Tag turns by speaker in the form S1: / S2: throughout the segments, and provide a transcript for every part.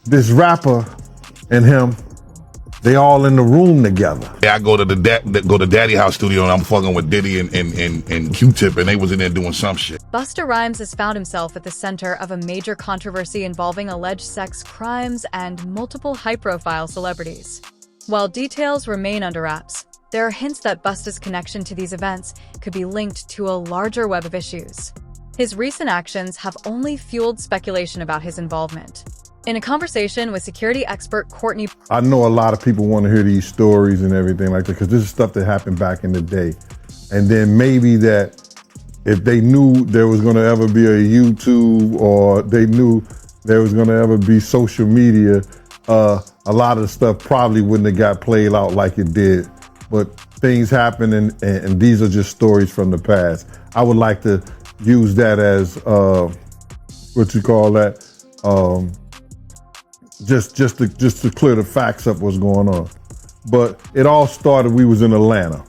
S1: this rapper and him, they all in the room together.
S2: Yeah, I go to Daddy House studio and I'm fucking with Diddy and Q-Tip, and they was in there doing some shit.
S3: Busta Rhymes has found himself at the center of a major controversy involving alleged sex crimes and multiple high-profile celebrities. While details remain under wraps, there are hints that Busta's connection to these events could be linked to a larger web of issues. His recent actions have only fueled speculation about his involvement. In a conversation with security expert Courtney,
S1: I know a lot of people want to hear these stories and everything like that because this is stuff that happened back in the day. And then maybe that if they knew there was going to ever be a YouTube or they knew there was going to ever be social media, a lot of the stuff probably wouldn't have got played out like it did. But things happen and these are just stories from the past. I would like to use that as, what you call that? Just to clear the facts up what's going on. But it all started, we was in Atlanta.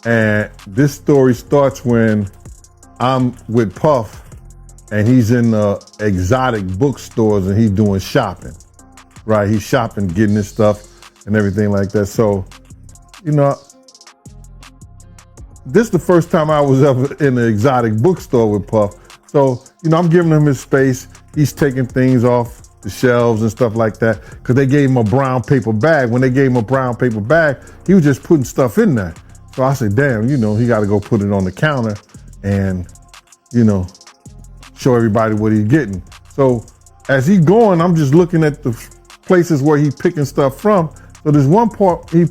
S1: And this story starts when I'm with Puff and he's in the exotic bookstores and he's doing shopping, right? He's shopping, getting his stuff and everything like that. So, you know, this is the first time I was ever in an exotic bookstore with Puff. So, you know, I'm giving him his space. He's taking things off the shelves and stuff like that, because they gave him a brown paper bag. When they gave him a brown paper bag, he was just putting stuff in there. So I said, damn, you know, he got to go put it on the counter and, you know, show everybody what he's getting. So as he's going, I'm just looking at the places where he's picking stuff from. So there's one part he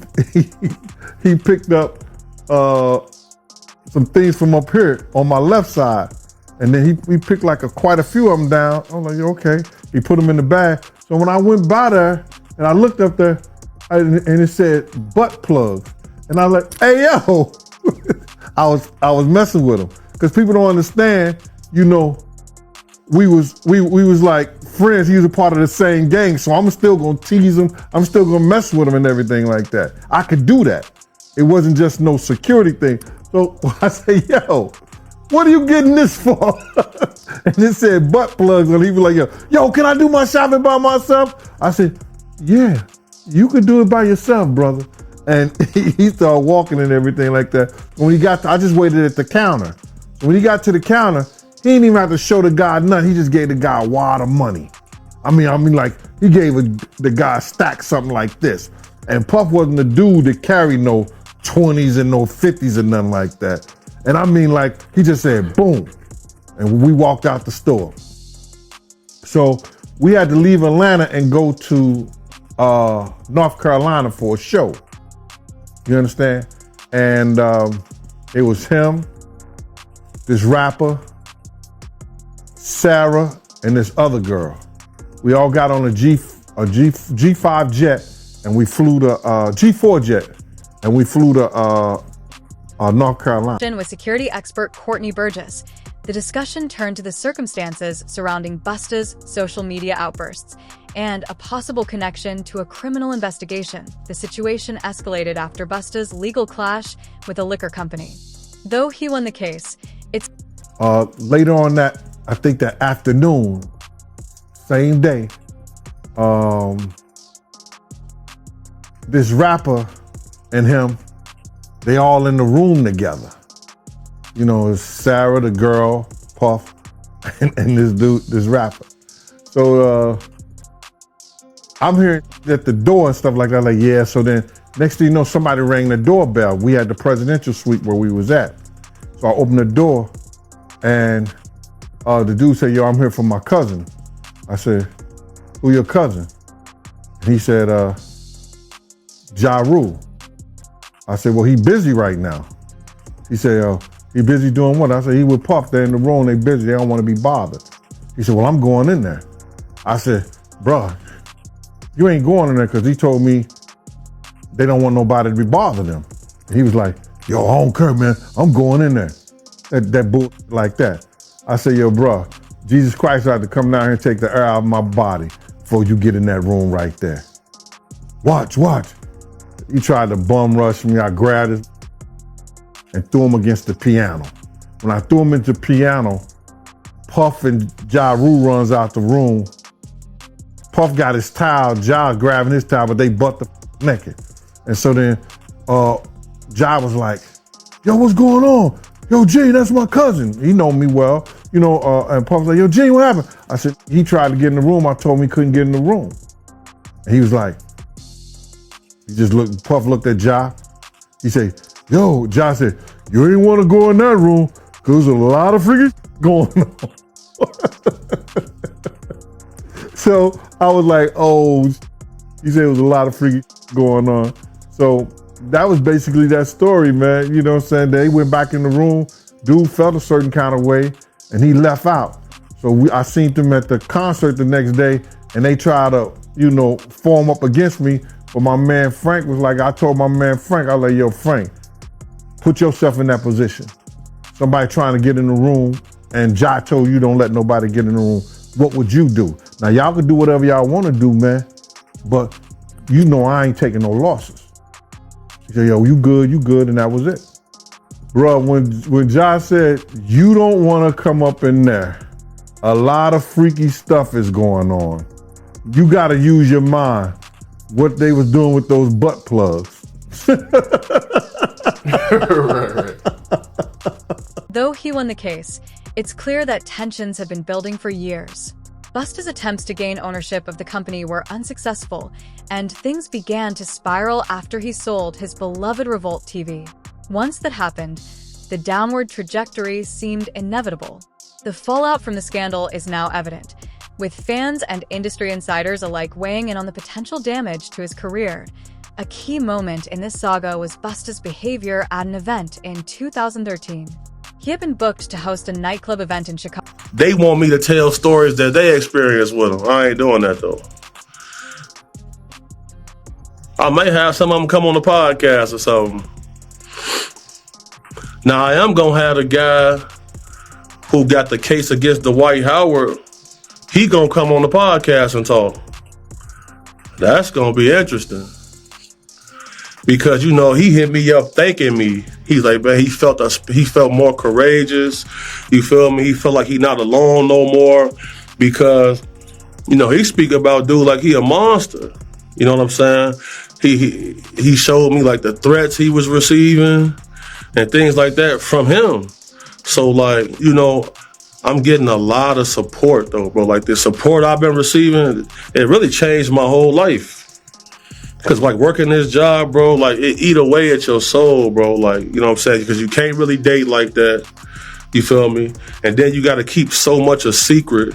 S1: picked up some things from up here on my left side. And then he picked like quite a few of them down. I was like, okay. He put them in the bag. So when I went by there and I looked up there and it said butt plugs. And I was like, hey, yo, I was messing with him. Because people don't understand, you know, we was like friends. He was a part of the same gang. So I'm still gonna tease him. I'm still gonna mess with him and everything like that. I could do that. It wasn't just no security thing. So I say, yo, what are you getting this for? And it said butt plugs. And he was like, yo, can I do my shopping by myself? I said, yeah, you could do it by yourself, brother. And he started walking and everything like that. When he got I just waited at the counter. So when he got to the counter, he didn't even have to show the guy nothing. He just gave the guy a wad of money. I mean, like he gave the guy a stack something like this. And Puff wasn't the dude that carried no 20s and no 50s and nothing like that. And I mean, like, he just said, boom. And we walked out the store. So we had to leave Atlanta and go to North Carolina for a show. You understand? And it was him, this rapper, Sarah, and this other girl. We all got on a G5 jet, and we flew to G4 jet, and we flew to North Carolina.
S3: With security expert Courtney Burgess, the discussion turned to the circumstances surrounding Busta's social media outbursts and a possible connection to a criminal investigation. The situation escalated after Busta's legal clash with a liquor company. Though he won the case, it's
S1: later on I think that afternoon, same day, this rapper and him, they all in the room together. You know, it's Sarah, the girl, Puff, and this dude, this rapper. So I'm hearing at the door and stuff like that, like, yeah. So then next thing you know, somebody rang the doorbell. We had the presidential suite where we was at. So I opened the door and the dude said, yo, I'm here for my cousin. I said, who your cousin? And he said, Ja Rule. I said, well, he busy right now. He said, he busy doing what? I said, he with Puff, they're in the room, they busy, they don't want to be bothered. He said, well, I'm going in there. I said, bruh, you ain't going in there because he told me they don't want nobody to be bothering them. And he was like, yo, I don't care, man, I'm going in there. That bull like that. I said, yo, bruh, Jesus Christ had to come down here and take the air out of my body before you get in that room right there. Watch. He tried to bum rush me. I grabbed him and threw him against the piano. When I threw him into the piano, Puff and Ja Rule runs out the room. Puff got his towel, Ja grabbing his towel, but they butt the naked. And so then Ja was like, yo, what's going on? Yo, G, that's my cousin. He know me well. And Puff was like, yo, G, what happened? I said, he tried to get in the room. I told him he couldn't get in the room. And he was like, Puff looked at Ja. He said, yo, Ja said, you ain't want to go in that room because there's a lot of freaking going on. So I was like, oh, he said it was a lot of freaking going on. So that was basically that story, man. You know what I'm saying? They went back in the room. Dude felt a certain kind of way and he left out. So I seen them at the concert the next day and they tried to, form up against me. But my man Frank was like, I told my man Frank, I was like, yo, Frank, put yourself in that position. Somebody trying to get in the room and Ja told you don't let nobody get in the room. What would you do? Now y'all can do whatever y'all want to do, man. But I ain't taking no losses. He said, yo, you good, and that was it. Bruh, when Ja said, you don't want to come up in there, a lot of freaky stuff is going on. You got to use your mind. What they was doing with those butt plugs.
S4: Right.
S3: Though he won the case, it's clear that tensions have been building for years. Busta's attempts to gain ownership of the company were unsuccessful, and things began to spiral after he sold his beloved Revolt TV. Once that happened, the downward trajectory seemed inevitable. The fallout from the scandal is now evident, with fans and industry insiders alike weighing in on the potential damage to his career. A key moment in this saga was Busta's behavior at an event in 2013. He had been booked to host a nightclub event in Chicago.
S4: They want me to tell stories that they experienced with them. I ain't doing that, though. I may have some of them come on the podcast or something. Now, I am going to have the guy who got the case against Dwight Howard. He going to come on the podcast and talk. That's going to be interesting. Because, he hit me up thanking me. He's like, man, he felt more courageous. You feel me? He felt like he not alone no more. Because, he speak about dude like he a monster. You know what I'm saying? He showed me like the threats he was receiving and things like that from him. So like, I'm getting a lot of support though, bro. Like the support I've been receiving, it really changed my whole life. Cause like working this job, bro, like it eat away at your soul, bro. Like, you know what I'm saying? Because you can't really date like that. You feel me? And then you got to keep so much a secret.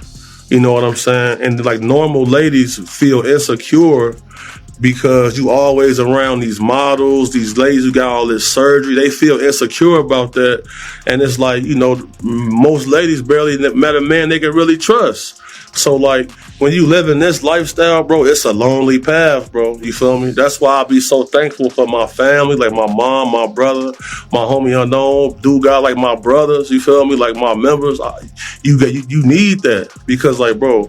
S4: You know what I'm saying? And like normal ladies feel insecure because you always around these models, these ladies who got all this surgery. They feel insecure about that. And it's like, most ladies barely met a man they can really trust. So like when you live in this lifestyle, bro, it's a lonely path, bro. You feel me? That's why I be so thankful for my family, like my mom, my brother, my homie Unknown, dude got like my brothers, you feel me? Like my members. You need that because like, bro,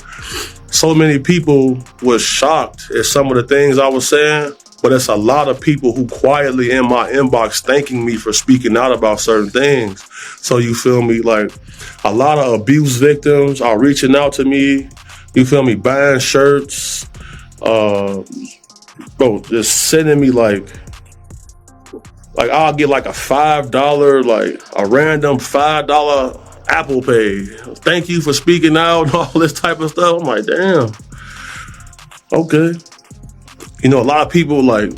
S4: so many people was shocked at some of the things I was saying, but it's a lot of people who quietly in my inbox thanking me for speaking out about certain things. So you feel me? Like a lot of abuse victims are reaching out to me. You feel me? Buying shirts, bro, just sending me like I'll get like a $5, like a random $5 Apple Pay. Thank you for speaking out and all this type of stuff. I'm like, damn. Okay. A lot of people like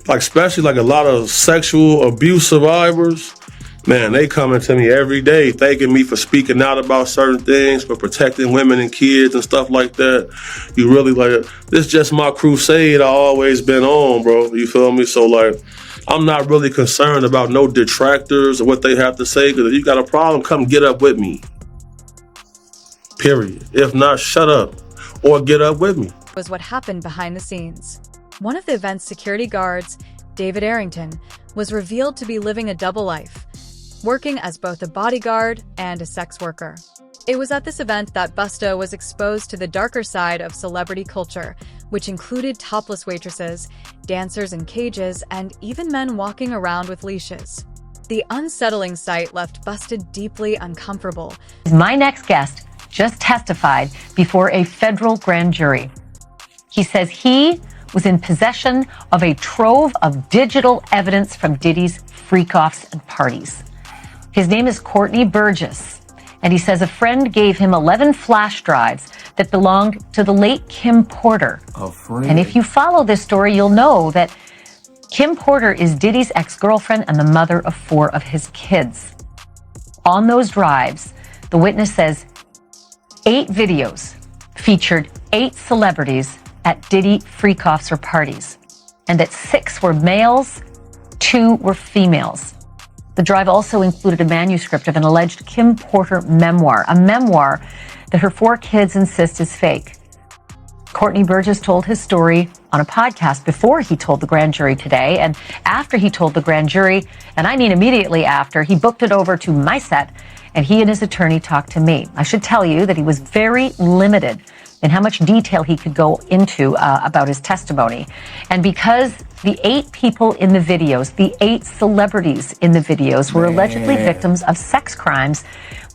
S4: especially like a lot of sexual abuse survivors, man, they coming to me every day thanking me for speaking out about certain things, for protecting women and kids and stuff like that. You really like, this just my crusade I always been on, bro. You feel me? So like, I'm not really concerned about no detractors or what they have to say, because if you got a problem, come get up with me. Period. If not, shut up or get up with me.
S3: Was what happened behind the scenes. One of the event's security guards, David Arrington, was revealed to be living a double life, working as both a bodyguard and a sex worker. It was at this event that Busta was exposed to the darker side of celebrity culture, which included topless waitresses, dancers in cages, and even men walking around with leashes. The unsettling sight left Busta deeply uncomfortable.
S5: My next guest just testified before a federal grand jury. He says he was in possession of a trove of digital evidence from Diddy's freak-offs and parties. His name is Courtney Burgess, and he says a friend gave him 11 flash drives that belonged to the late Kim Porter.
S6: A friend.
S5: And if you follow this story, you'll know that Kim Porter is Diddy's ex-girlfriend and the mother of 4 of his kids. On those drives, the witness says 8 videos featured 8 celebrities at Diddy freak-offs or parties, and that 6 were males, 2 were females. The drive also included a manuscript of an alleged Kim Porter memoir, a memoir that her 4 kids insist is fake. Courtney Burgess told his story on a podcast before he told the grand jury today, and after he told the grand jury, and I mean immediately after, he booked it over to my set, and he and his attorney talked to me. I should tell you that he was very limited in how much detail he could go into about his testimony. And because the 8 people in the videos, the 8 celebrities in the videos were allegedly victims of sex crimes,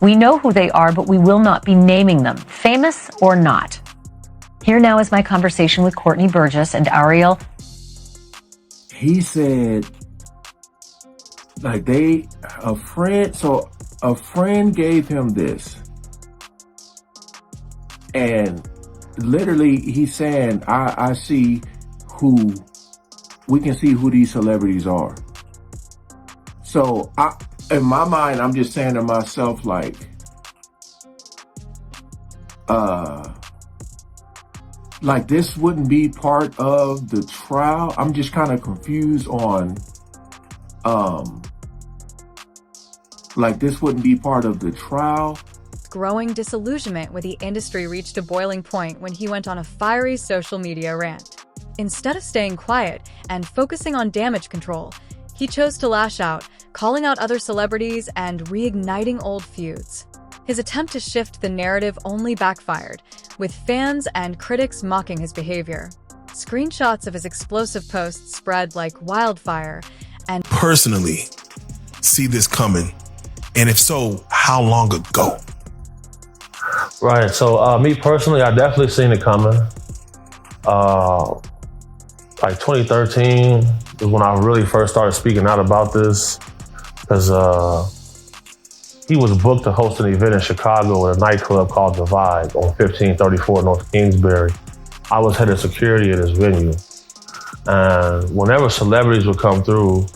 S5: we know who they are, but we will not be naming them, famous or not. Here now is my conversation with Courtney Burgess and Ariel.
S6: He said, like a friend gave him this. And literally he's saying, I see we can see who these celebrities are. So in my mind, I'm just saying to myself, like this wouldn't be part of the trial. I'm just kind of confused on, like this wouldn't be part of the trial.
S3: Growing disillusionment with the industry reached a boiling point when he went on a fiery social media rant. Instead of staying quiet and focusing on damage control, he chose to lash out, calling out other celebrities and reigniting old feuds. His attempt to shift the narrative only backfired, with fans and critics mocking his behavior. Screenshots of his explosive posts spread like wildfire, and
S7: personally see this coming? And if so, how long ago?
S4: Right. So me personally, I definitely seen it coming. Like 2013 is when I really first started speaking out about this, because he was booked to host an event in Chicago at a nightclub called The Vibe on 1534 North Kingsbury. I was head of security at this venue. And whenever celebrities would come through,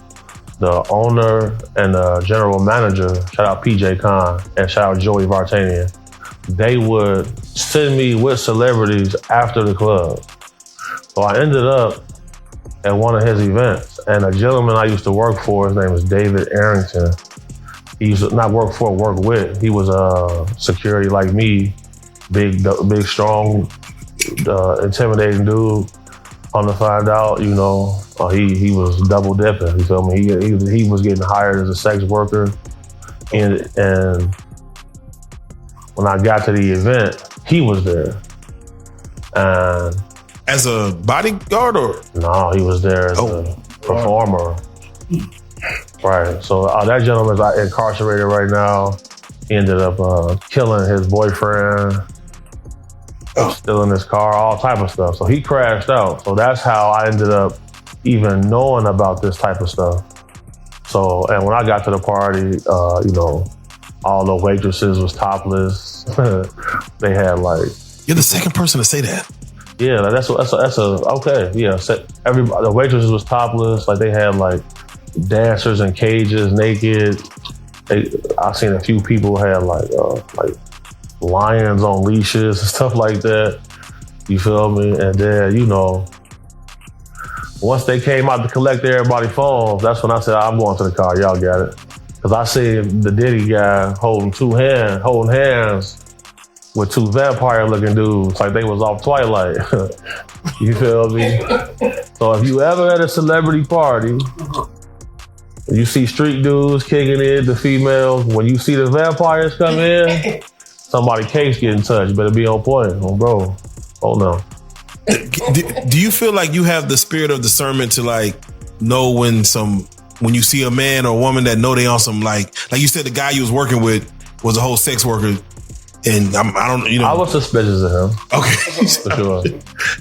S4: the owner and the general manager, shout out PJ Khan and shout out Joey Vartanian, they would send me with celebrities after the club. So I ended up at one of his events, and a gentleman I used to work for, his name was David Arrington. He used to not work for, work with. He was a security like me, big, strong, intimidating dude. On to find out, he was double dipping. You feel me? He was getting hired as a sex worker, and when I got to the event, he was there. And
S7: as a bodyguard or?
S4: No, he was there as a performer. Right. So that gentleman's incarcerated right now. He ended up killing his boyfriend, stealing his car, all type of stuff. So he crashed out. So that's how I ended up even knowing about this type of stuff. So, and when I got to the party, all the waitresses was topless. They had like...
S7: You're the second person to say that.
S4: Yeah, that's okay. Yeah, the waitresses was topless. Like they had like dancers in cages, naked. I seen a few people had like lions on leashes and stuff like that. You feel me? And then, once they came out to collect everybody's phones, that's when I said, I'm going to the car, y'all got it. Because I seen the Diddy guy holding hands with 2 vampire-looking dudes, like they was off Twilight. You feel me? So if you ever at a celebrity party, you see street dudes kicking it, the females, when you see the vampires come in, somebody case getting touched. Better be on point, bro. Oh no.
S7: Do you feel like you have the spirit of discernment to like know when you see a man or woman that know they on some like you said, the guy you was working with was a whole sex worker? And I don't,
S4: I was suspicious of him.
S7: Okay.
S4: For sure.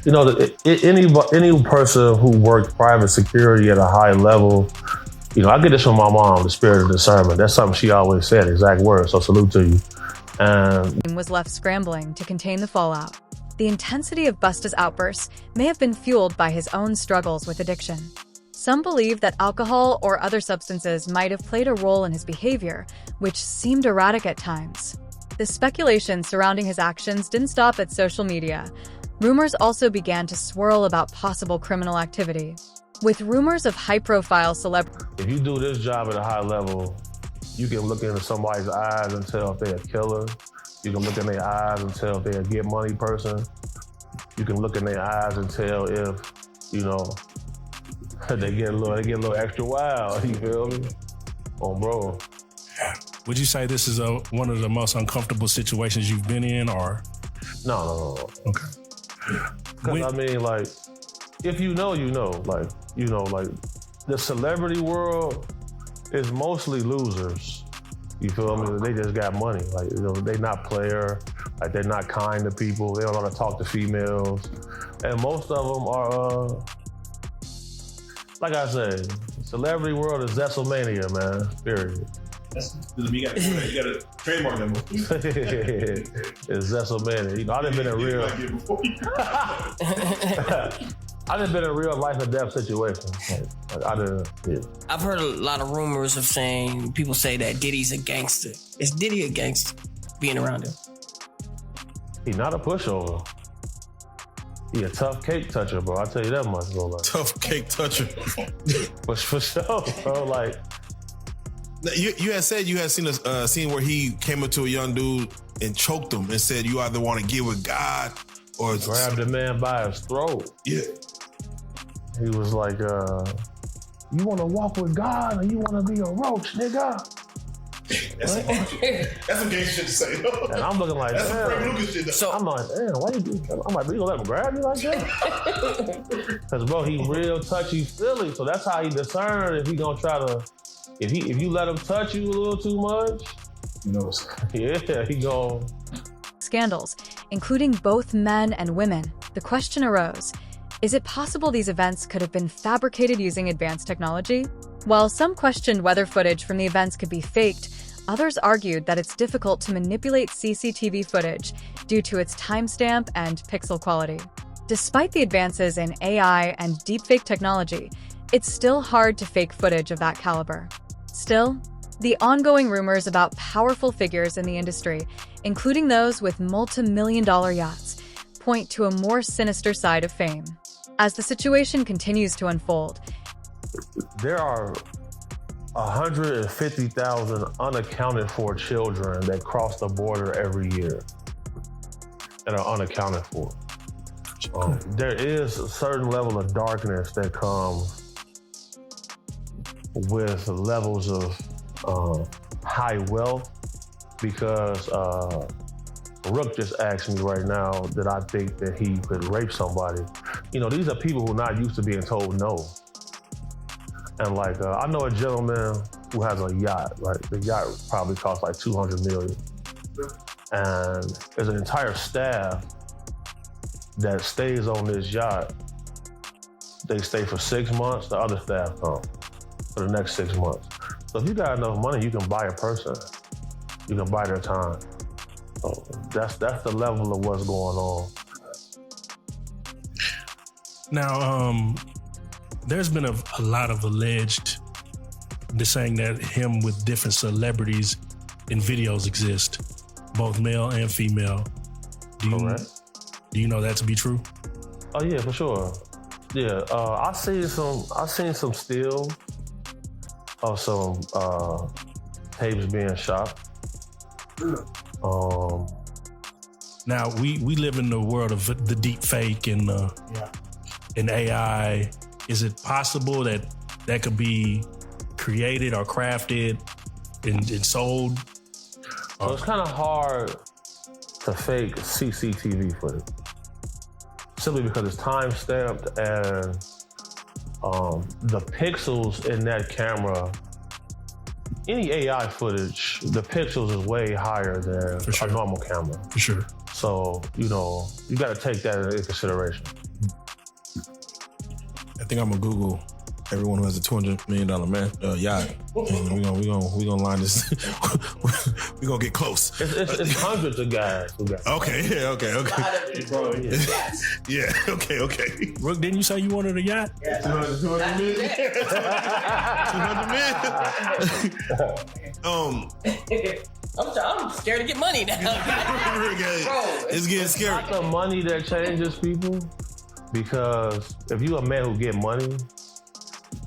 S4: You know, any person who worked private security at a high level, you know, I get this from my mom, the spirit of discernment. That's something she always said, exact words. So salute to you. And
S3: Was left scrambling to contain the fallout. The intensity of Busta's outbursts may have been fueled by his own struggles with addiction. Some believe that alcohol or other substances might have played a role in his behavior, which seemed erratic at times. The speculation surrounding his actions didn't stop at social media. Rumors also began to swirl about possible criminal activity. With rumors of high-profile celebrities.
S4: if you do this job at a high level, you can look into somebody's eyes and tell if they're a killer. You can look in their eyes and tell if they're a get money person. You can look in their eyes and tell if, you know, they get a little extra wild. You feel me? Oh, bro.
S8: Would you say this is one of the most uncomfortable situations you've been in, or?
S4: No.
S8: Okay.
S4: Because I mean, like, if you know, you know. Like, you know, like, the celebrity world is mostly losers. You feel me? They just got money. Like, you know, they not player. Like, they're not kind to people. They don't know how to talk to females. And most of them are, like I said, celebrity world is Zesselmania, man. Period.
S7: You got to trademark that movie.
S4: It's Zesselmania. You know, I done been in real. I done been in real life and death situations. Like I didn't. Yeah.
S9: I've heard a lot of rumors of saying people say that Diddy's a gangster. Is Diddy a gangster? Being around him.
S4: He not a pushover. He a tough cake toucher, bro. I tell you that much, bro. Like,
S7: Tough cake toucher.
S4: for sure, bro. Like.
S7: You had said you had seen a scene where he came up to a young dude and choked him and said, "You either want to get with God or
S4: grabbed the man by his throat."
S7: Yeah.
S4: He was like, "You want to walk with God or you want to be a roach, nigga?"
S7: That's some gay shit to say, though.
S4: And I'm looking like,
S7: that's
S4: damn.
S7: some Frank Lucas shit, though.
S4: So I'm like, damn, why you do? I'm like, you gonna let him grab me like that? Because bro, he real touchy feely, so that's how he discern if he gonna try to. If you let him touch you a little too much,
S7: he knows.
S4: Yeah, he gon'.
S3: Scandals, including both men and women, the question arose, is it possible these events could have been fabricated using advanced technology? While some questioned whether footage from the events could be faked, others argued that it's difficult to manipulate CCTV footage due to its timestamp and pixel quality. Despite the advances in AI and deepfake technology, it's still hard to fake footage of that caliber. Still, the ongoing rumors about powerful figures in the industry, including those with multi-million-dollar yachts, point to a more sinister side of fame. As the situation continues to unfold,
S4: there are 150,000 unaccounted for children that cross the border every year that are unaccounted for. There is a certain level of darkness that comes with levels of high wealth, because Rook just asked me right now that I think that he could rape somebody. You know, these are people who are not used to being told no. And like, I know a gentleman who has a yacht, right? The yacht probably costs like $200 million. And there's an entire staff that stays on this yacht. They stay for 6 months, the other staff come for the next 6 months. So if you got enough money, you can buy a person. You can buy their time. So that's the level of what's going on.
S8: Now, there's been a lot of alleged saying that him with different celebrities in videos exist, both male and female. Do you know that to be true?
S4: Oh yeah, for sure. Yeah, I seen some stills of some tapes being shot.
S8: Now we live in the world of the deep fake and AI. Is it possible that could be created or crafted and sold?
S4: So it's kind of hard to fake CCTV footage, simply because it's time stamped and the pixels in that camera
S10: any AI footage, the pixels is way higher than a normal camera.
S8: For sure.
S10: So, you got to take that into consideration.
S7: I think I'm gonna Google everyone who has a $200 million yacht, and we gonna line this. We gonna get close.
S10: It's hundreds of guys who got.
S7: Okay. Yeah. Okay.
S8: Rook, didn't you say you wanted a yacht?
S7: Yeah. 200 million. 200 million.
S9: I'm scared to get money now.
S7: It's getting scary.
S10: It's not the money that changes people, because if you a man who get money,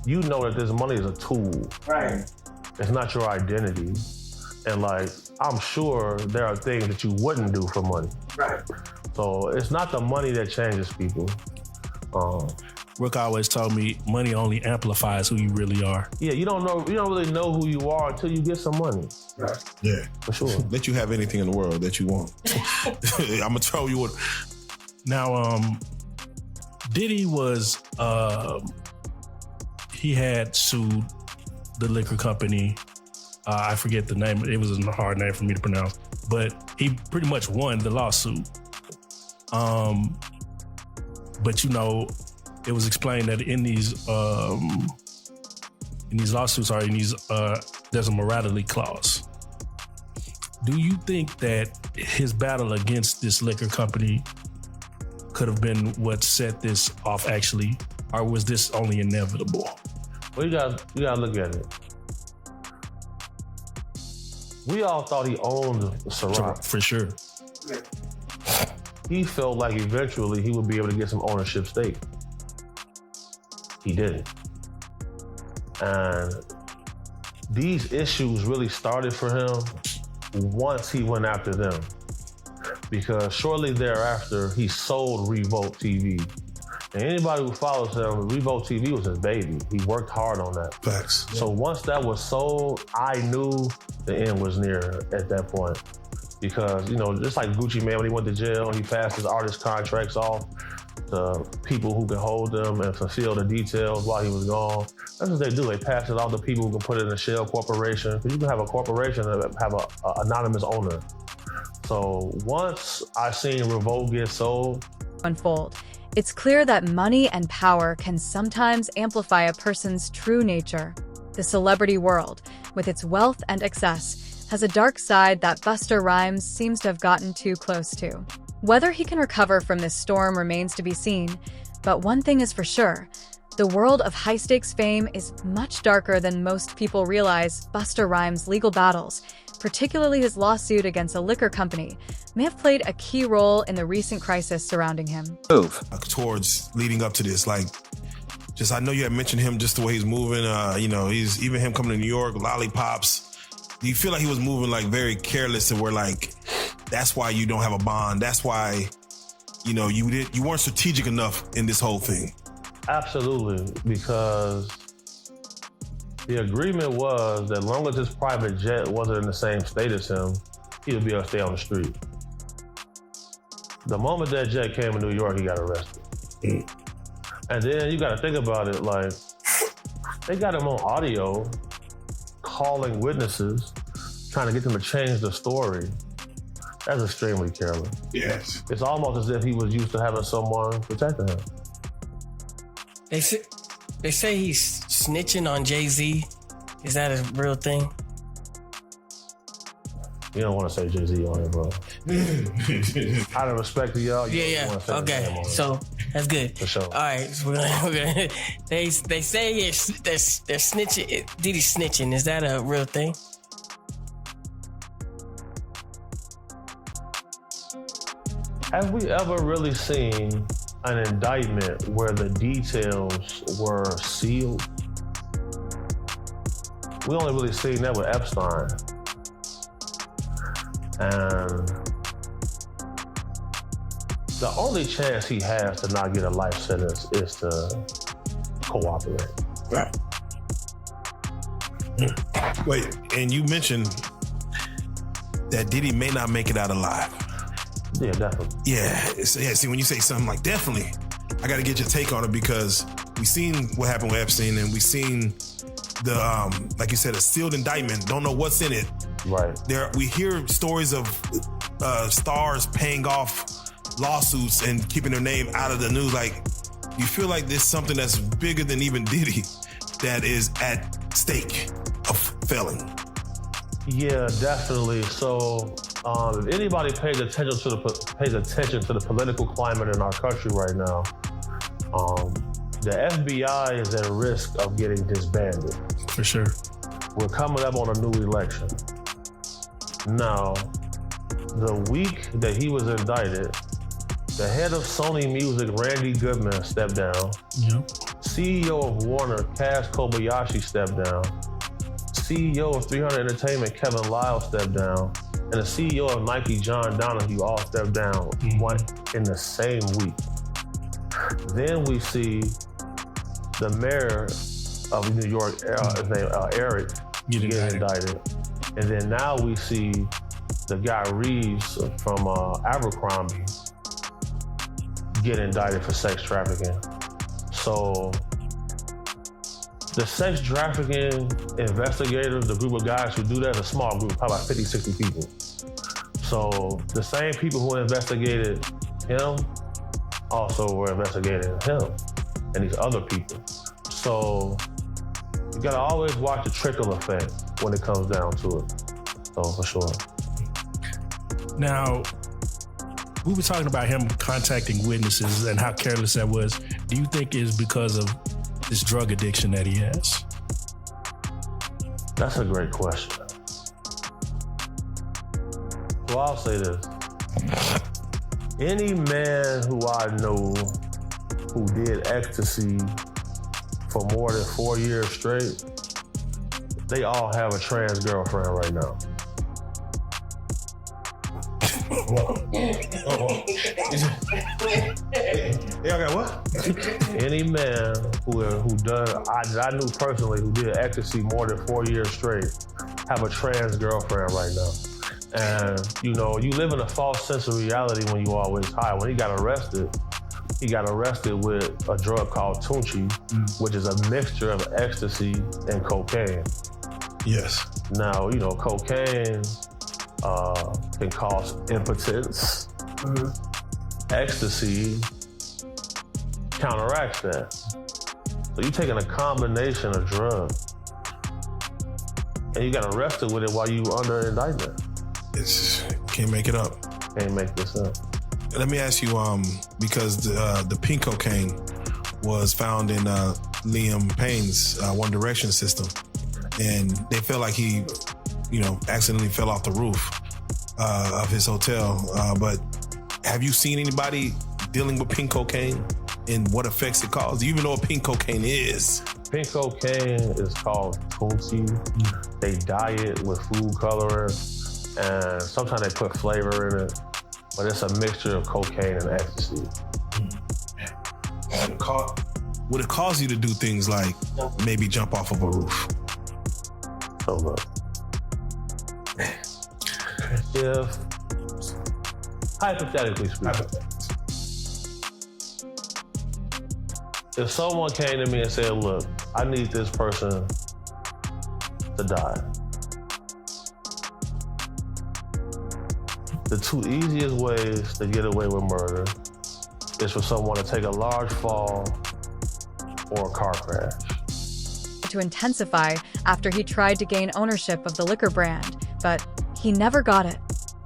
S10: you know that this money is a tool.
S9: Right.
S10: It's not your identity. And like, I'm sure there are things that you wouldn't do for money.
S9: Right.
S10: So it's not the money that changes people.
S8: Rook always told me money only amplifies who you really are.
S10: Yeah, you don't really know who you are until you get some money.
S9: Right.
S7: Yeah.
S10: For sure.
S7: Let you have anything in the world that you want. I'm gonna tell you what.
S8: Now, Diddy was, he had sued the liquor company. I forget the name. It was a hard name for me to pronounce, but he pretty much won the lawsuit. But it was explained that in these lawsuits there's a morality clause. Do you think that his battle against this liquor company could have been what set this off actually, or was this only inevitable?
S10: Well, you gotta look at it. We all thought he owned Ciroc.
S8: For sure.
S10: He felt like eventually he would be able to get some ownership stake. He didn't. And these issues really started for him once he went after them. Because shortly thereafter, he sold Revolt TV. And anybody who follows him, Revolt TV was his baby. He worked hard on that.
S7: Facts.
S10: So once that was sold, I knew the end was near at that point. Because, just like Gucci Mane when he went to jail, he passed his artist contracts off to people who can hold them and fulfill the details while he was gone. That's what they do. They pass it off to people who can put it in a shell corporation. Because you can have a corporation that have an anonymous owner. So once I seen Revolt get sold,
S3: unfold, it's clear that money and power can sometimes amplify a person's true nature. The celebrity world, with its wealth and excess, has a dark side that Busta Rhymes seems to have gotten too close to. Whether he can recover from this storm remains to be seen, but one thing is for sure, the world of high-stakes fame is much darker than most people realize. Busta Rhymes' legal battles, particularly his lawsuit against a liquor company, may have played a key role in the recent crisis surrounding him.
S7: Towards leading up to this, I know you had mentioned him, just the way he's moving. He's even him coming to New York, lollipops. Do you feel like he was moving very careless, and where that's why you don't have a bond? That's why, you weren't strategic enough in this whole thing.
S10: Absolutely, because the agreement was that as long as his private jet wasn't in the same state as him, he would be able to stay on the street. The moment that jet came to New York, he got arrested. And then you got to think about it, they got him on audio calling witnesses, trying to get them to change the story. That's extremely careless.
S7: Yes.
S10: It's almost as if he was used to having someone protecting him.
S9: They say he's snitching on Jay-Z. Is that a real thing?
S10: You don't want to say Jay-Z on it, bro. Out of respect to y'all,
S9: Yeah. Okay, so that's good.
S10: For sure.
S9: All right, so we're gonna they say they're snitching. Diddy's snitching. Is that a real thing?
S10: Have we ever really seen an indictment where the details were sealed? We only really seen that with Epstein. And the only chance he has to not get a life sentence is to cooperate.
S7: Right. Wait, and you mentioned that Diddy may not make it out alive.
S10: Yeah, definitely.
S7: Yeah, see, when you say something like definitely, I got to get your take on it, because we seen what happened with Epstein, and we seen like you said, a sealed indictment. Don't know what's in it.
S10: Right.
S7: We hear stories of stars paying off lawsuits and keeping their name out of the news. Like, you feel like there's something that's bigger than even Diddy that is at stake of failing.
S10: Yeah, definitely. So, if anybody pays attention to the political climate in our country right now, the FBI is at risk of getting disbanded.
S8: For sure.
S10: We're coming up on a new election. Now, the week that he was indicted, the head of Sony Music, Randy Goodman, stepped down.
S8: Yep.
S10: CEO of Warner, Kaz Kobayashi, stepped down. CEO of 300 Entertainment, Kevin Lyle, stepped down. And the CEO of Nike, John Donahue, all stepped down in the same week. Then we see the mayor of New York, Eric, get indicted. And then now we see the guy Reeves from Abercrombie get indicted for sex trafficking. So the sex trafficking investigators, the group of guys who do that, is a small group, probably about 50, 60 people. So the same people who investigated him also were investigating him and these other people. So you gotta always watch the trickle effect when it comes down to it. So for sure.
S8: Now, we were talking about him contacting witnesses and how careless that was. Do you think it's because of this drug addiction that he has?
S10: That's a great question. Well, I'll say this. Any man who I know who did ecstasy for more than 4 years straight, they all have a trans girlfriend right now.
S7: Y'all got what?
S10: Any man I knew personally who did ecstasy more than 4 years straight have a trans girlfriend right now. And you live in a false sense of reality when you always high. When he got arrested with a drug called Tunchi, which is a mixture of ecstasy and cocaine.
S7: Yes.
S10: Now, cocaine can cause impotence. Ecstasy counteracts that. So you're taking a combination of drugs and you got arrested with it while you were under indictment.
S7: Can't make it up.
S10: Can't make this up.
S7: Let me ask you, because the pink cocaine was found in Liam Payne's One Direction system, and they felt like he, accidentally fell off the roof of his hotel. But have you seen anybody dealing with pink cocaine and what effects it causes? Do you even know what pink cocaine is?
S10: Pink cocaine is called Tunchi. They dye it with food coloring, and sometimes they put flavor in it. But it's a mixture of cocaine and ecstasy.
S7: Would it cause you to do things like maybe jump off of a roof?
S10: So look, if hypothetically speaking, if someone came to me and said, "Look, I need this person to die," the two easiest ways to get away with murder is for someone to take a large fall or a car crash.
S3: To intensify after he tried to gain ownership of the liquor brand, but he never got it.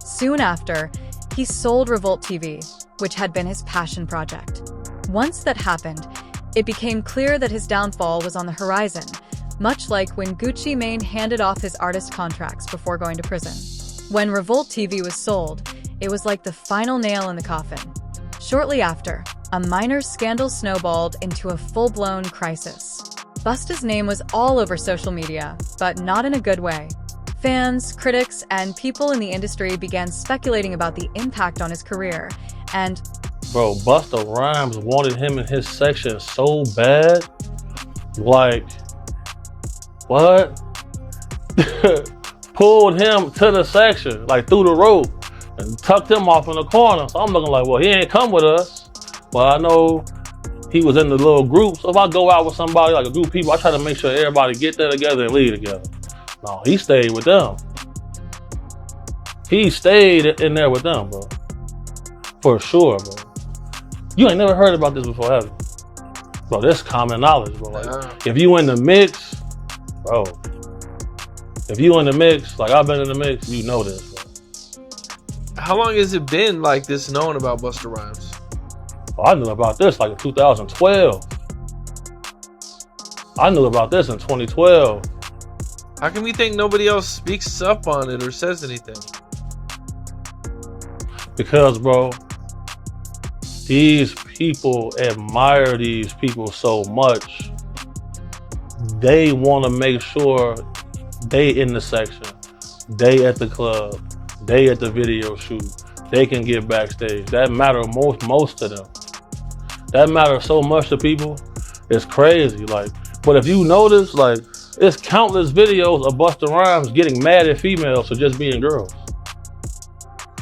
S3: Soon after, he sold Revolt TV, which had been his passion project. Once that happened, it became clear that his downfall was on the horizon, much like when Gucci Mane handed off his artist contracts before going to prison. When Revolt TV was sold, it was like the final nail in the coffin. Shortly after, a minor scandal snowballed into a full-blown crisis. Busta's name was all over social media, but not in a good way. Fans, critics, and people in the industry began speculating about the impact on his career, and
S11: bro, Busta Rhymes wanted him in his section so bad. Like, what? Pulled him to the section, like through the rope, and tucked him off in the corner. So I'm looking like, well, he ain't come with us. But I know he was in the little group. So if I go out with somebody, like a group of people, I try to make sure everybody get there together and leave together. No, he stayed with them. He stayed in there with them, bro. For sure, bro. You ain't never heard about this before, have you? Bro, this common knowledge, bro. Like, if you in the mix, bro. If you in the mix, like I've been in the mix, you know this, bro.
S12: How long has it been like this known about Busta Rhymes?
S11: I knew about this like in 2012. I knew about this in 2012.
S12: How come you think nobody else speaks up on it or says anything?
S11: Because, bro, these people admire these people so much. They want to make sure they in the section, they at the club, they at the video shoot, they can get backstage. That matters most to them. That matters so much to people. It's crazy. Like, but if you notice, like, it's countless videos of Busta Rhymes getting mad at females for just being girls.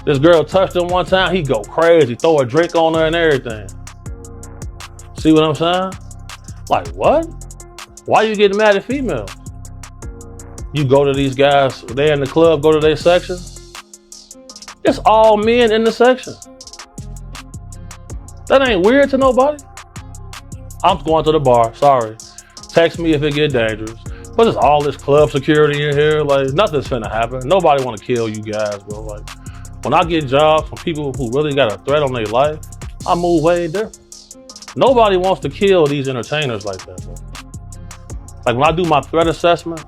S11: This girl touched him one time, he go crazy, throw a drink on her and everything. See what I'm saying? Like, what? Why you getting mad at females? You go to these guys, they in the club, go to their section. It's all men in the section. That ain't weird to nobody. I'm going to the bar, sorry. Text me if it get dangerous. But there's all this club security in here, like nothing's finna happen. Nobody wanna kill you guys, bro. Like, when I get jobs from people who really got a threat on their life, I move way different. Nobody wants to kill these entertainers like that, bro. Like when I do my threat assessment,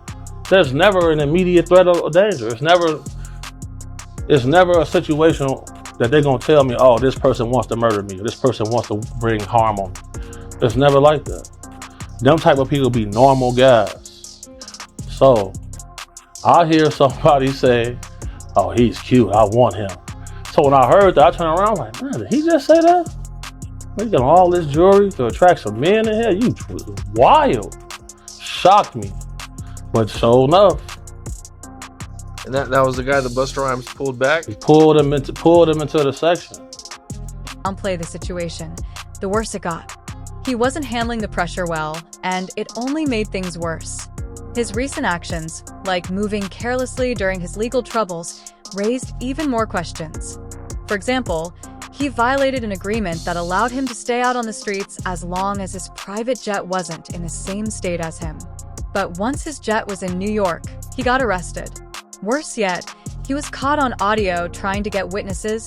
S11: there's never an immediate threat or danger. It's never a situation that they're gonna tell me, oh, this person wants to murder me, or this person wants to bring harm on me. It's never like that. Them type of people be normal guys. So I hear somebody say, oh, he's cute, I want him. So when I heard that, I turned around like, man, did he just say that? He's got all this jewelry to attract some men in here? You wild. Shocked me. But sure enough.
S12: And that was the guy that Busta Rhymes pulled back?
S11: He pulled him into the section.
S3: Downplay the situation. The worse it got. He wasn't handling the pressure well, and it only made things worse. His recent actions, like moving carelessly during his legal troubles, raised even more questions. For example, he violated an agreement that allowed him to stay out on the streets as long as his private jet wasn't in the same state as him. But once his jet was in New York, he got arrested. Worse yet, he was caught on audio trying to get witnesses